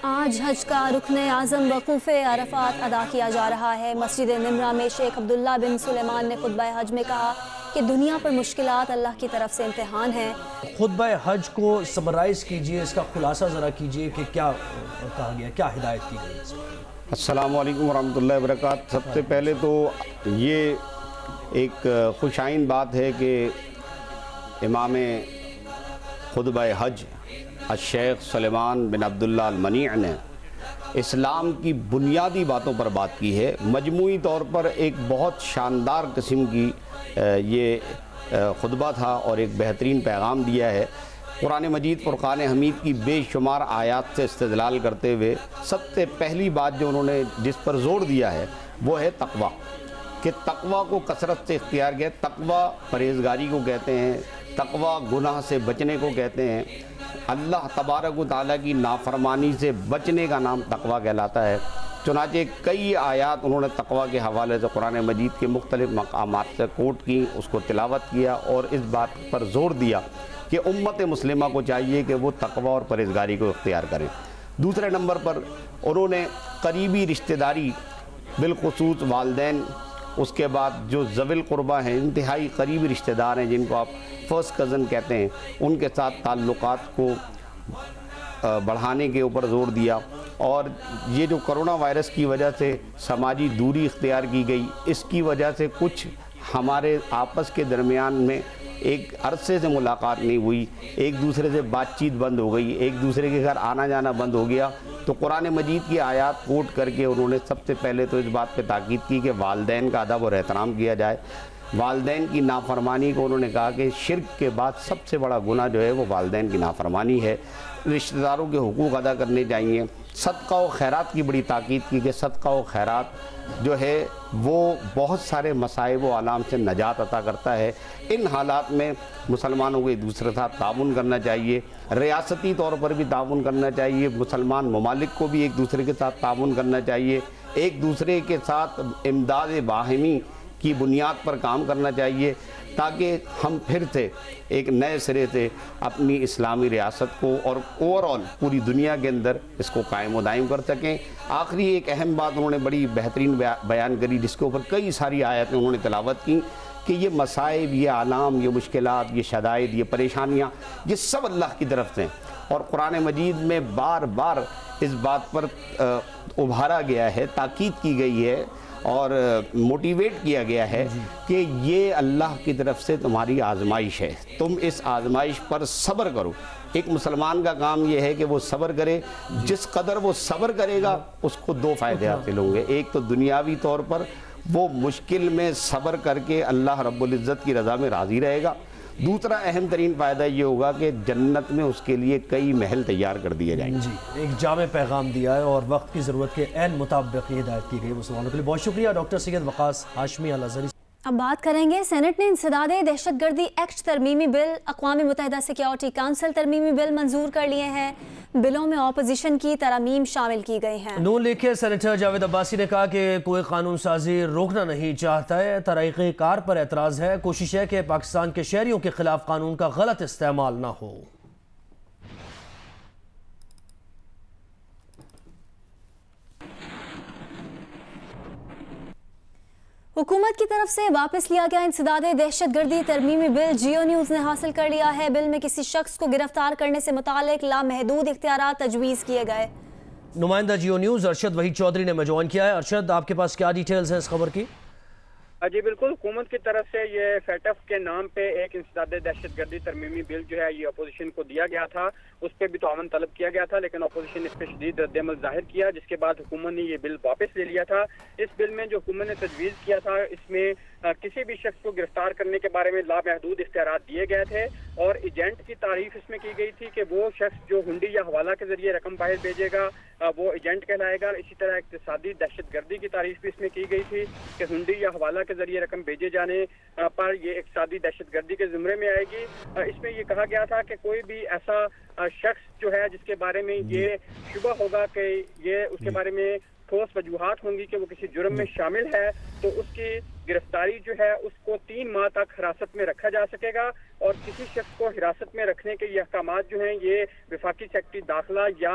آج حج کا رکن اعظم وقوف عرفات ادا کیا جا رہا ہے۔ مسجد نمرہ میں شیخ عبداللہ بن سلیمان نے خطبہ حج میں کہا کہ دنیا پر مشکلات اللہ کی طرف سے امتحان ہیں۔ خطبہ حج کو سمرائز کیجئے، اس کا خلاصہ ذرا کیجئے کہ کیا کہا گیا، کیا ہدایت کی گئی۔ السلام علیکم ورحمۃ اللہ وبرکاتہ۔ سب سے پہلے تو یہ ایک خوشائن بات ہے کہ امام خطبہ حج الشیخ سلیمان بن عبداللہ المنیع نے اسلام کی بنیادی باتوں پر بات کی ہے۔ مجموعی طور پر ایک بہت شاندار قسم کی یہ خطبہ تھا اور ایک بہترین پیغام دیا ہے۔ قرآن مجید فرقان حمید کی بے شمار آیات سے استدلال کرتے ہوئے سب سے پہلی بات جو انہوں نے جس پر زور دیا ہے وہ ہے تقوی، کہ تقوی کو کثرت سے اختیار کیا۔ تقوی پرہیزگاری کو کہتے ہیں، تقوی گناہ سے بچنے کو کہتے ہیں۔ اللہ تبارک و تعالیٰ کی نافرمانی سے بچنے کا نام تقوی کہلاتا ہے۔ چنانچہ کئی آیات انہوں نے تقوی کے حوالے سے قرآن مجید کے مختلف مقامات سے کوٹ کی، اس کو تلاوت کیا اور اس بات پر زور دیا کہ امت مسلمہ کو چاہیے کہ وہ تقوی اور پرہیزگاری کو اختیار کریں۔ دوسرے نمبر پر انہوں نے قریبی رشتہ داری بالخصوص والدین، اس کے بعد جو ذوی القربہ ہیں، انتہائی قریبی رشتہ دار ہیں جن کو آپ فرسٹ کزن کہتے ہیں، ان کے ساتھ تعلقات کو بڑھانے کے اوپر زور دیا۔ اور یہ جو کرونا وائرس کی وجہ سے سماجی دوری اختیار کی گئی، اس کی وجہ سے کچھ ہمارے آپس کے درمیان میں ایک عرصے سے ملاقات نہیں ہوئی، ایک دوسرے سے بات چیت بند ہو گئی، ایک دوسرے کے گھر آنا جانا بند ہو گیا۔ تو قرآن مجید کی آیات کوٹ کر کے انہوں نے سب سے پہلے تو اس بات پہ تاکید کی کہ والدین کا ادب اور احترام کیا جائے۔ والدین کی نافرمانی کو انہوں نے کہا کہ شرک کے بعد سب سے بڑا گناہ جو ہے وہ والدین کی نافرمانی ہے۔ رشتہ داروں کے حقوق ادا کرنے چاہیے۔ صدقہ و خیرات کی بڑی تاکید کی کہ صدقہ و خیرات جو ہے وہ بہت سارے مصائب و آلام سے نجات عطا کرتا ہے۔ ان حالات میں مسلمانوں کو ایک دوسرے کے ساتھ تعاون کرنا چاہیے، ریاستی طور پر بھی تعاون کرنا چاہیے، مسلمان ممالک کو بھی ایک دوسرے کے ساتھ تعاون کرنا چاہیے، ایک دوسرے کے ساتھ امداد باہمی کی بنیاد پر کام کرنا چاہیے تاکہ ہم پھر سے ایک نئے سرے سے اپنی اسلامی ریاست کو اور اوورآل پوری دنیا کے اندر اس کو قائم و دائم کر سکیں۔ آخری ایک اہم بات انہوں نے بڑی بہترین بیان کری، جس کے اوپر کئی ساری آیتیں انہوں نے تلاوت کی کہ یہ مصائب، یہ آلام، یہ مشکلات، یہ شدائد، یہ پریشانیاں، یہ سب اللہ کی طرف سے ہیں۔ اور قرآن مجید میں بار بار اس بات پر ابھارا گیا ہے، تاکید کی گئی ہے اور موٹیویٹ کیا گیا ہے کہ یہ اللہ کی طرف سے تمہاری آزمائش ہے، تم اس آزمائش پر صبر کرو۔ ایک مسلمان کا کام یہ ہے کہ وہ صبر کرے، جس قدر وہ صبر کرے گا اس کو دو فائدے حاصل ہوں گے۔ ایک تو دنیاوی طور پر وہ مشکل میں صبر کر کے اللہ رب العزت کی رضا میں راضی رہے گا۔ دوسرا اہم ترین فائدہ یہ ہوگا کہ جنت میں اس کے لیے کئی محل تیار کر دیے جائیں گے۔ ایک جامع پیغام دیا ہے اور وقت کی ضرورت کے عین مطابق یہ ہدایت کی گئی مسلمانوں کے لیے۔ بہت شکریہ ڈاکٹر سید وقاص ہاشمی الازہری۔ اب بات کریں گے سینٹ نے انسداد دہشت گردی ایکٹ ترمیمی بل، اقوام متحدہ سیکیورٹی کونسل ترمیمی بل منظور کر لیے ہیں۔ بلوں میں اپوزیشن کی ترامیم شامل کی گئی ہیں۔ نون لیگ کے سینیٹر جاوید عباسی نے کہا کہ کوئی قانون سازی روکنا نہیں چاہتا ہے، طریقہ کار پر اعتراض ہے، کوشش ہے کہ پاکستان کے شہریوں کے خلاف قانون کا غلط استعمال نہ ہو۔ حکومت کی طرف سے واپس لیا گیا انسداد دہشت گردی ترمیمی بل جیو نیوز نے حاصل کر لیا ہے۔ بل میں کسی شخص کو گرفتار کرنے سے متعلق لامحدود اختیارات تجویز کیے گئے۔ نمائندہ جیو نیوز ارشد وحید چودھری نے جوائن کیا ہے۔ ارشد، آپ کے پاس کیا ڈیٹیلز ہیں اس خبر کی؟ جی بالکل، حکومت کی طرف سے یہ فیٹف کے نام پہ ایک انسداد دہشت گردی ترمیمی بل جو ہے یہ اپوزیشن کو دیا گیا تھا، اس پہ بھی تعاون طلب کیا گیا تھا، لیکن اپوزیشن اس پہ شدید رد عمل ظاہر کیا، جس کے بعد حکومت نے یہ بل واپس لے لیا تھا۔ اس بل میں جو حکومت نے تجویز کیا تھا، اس میں کسی بھی شخص کو گرفتار کرنے کے بارے میں لامحدود اختیارات دیے گئے تھے اور ایجنٹ کی تعریف اس میں کی گئی تھی کہ وہ شخص جو ہنڈی یا حوالہ کے ذریعے رقم باہر بھیجے گا وہ ایجنٹ کہلائے گا۔ اسی طرح اقتصادی دہشت گردی کی تعریف بھی اس میں کی گئی تھی کہ ہنڈی یا حوالہ کے ذریعے رقم بھیجے جانے پر یہ اقتصادی دہشت گردی کے زمرے میں آئے گی۔ اس میں یہ کہا گیا تھا کہ کوئی بھی ایسا شخص جو ہے جس کے بارے میں یہ شبہ ہوگا کہ یہ اس کے بارے میں ٹھوس وجوہات ہوں گی کہ وہ کسی جرم میں شامل ہے، تو اس کی گرفتاری جو ہے اس کو 3 ماہ تک حراست میں رکھا جا سکے گا۔ اور کسی شخص کو حراست میں رکھنے کے یہ احکامات جو ہیں یہ وفاقی سیکرٹری داخلہ یا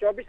24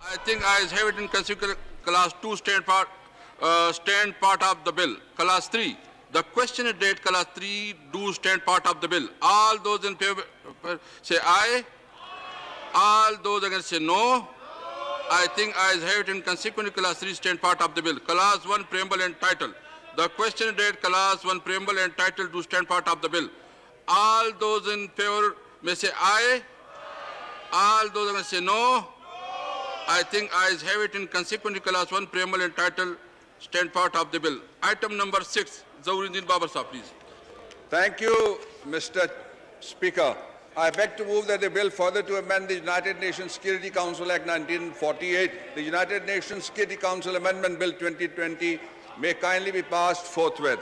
I think I have it in consider class 2 stand part of the bill. Class 3, the question is date class 3 do stand part of the bill. All those in favor say aye. All those against say no. I think I have it in consequent class 3 stand part of the bill. Class 1 preamble and title. The question date class 1 preamble and title to stand part of the bill. All those in favor may say aye. All those against say no. I think ayes have it in consequent class 1 preamble and title stand part of the bill. Item number 6, Zawuruddin Babar Sahab, please. Thank you, Mr. Speaker. I beg to move that the bill further to amend the United Nations Security Council Act 1948, the United Nations Security Council Amendment Bill 2020, may kindly be passed forthwith.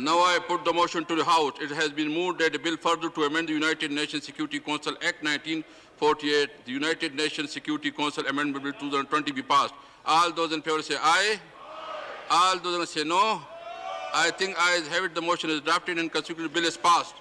Now I put the motion to the House. It has been moved that the bill further to amend the United Nations Security Council Act 1948, the United Nations Security Council Amendment Bill 2020 be passed. All those in favor say aye. All those against say no. I think ayes have it. The motion is drafted and consequent bill is passed.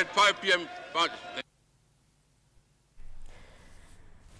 at 5 PM.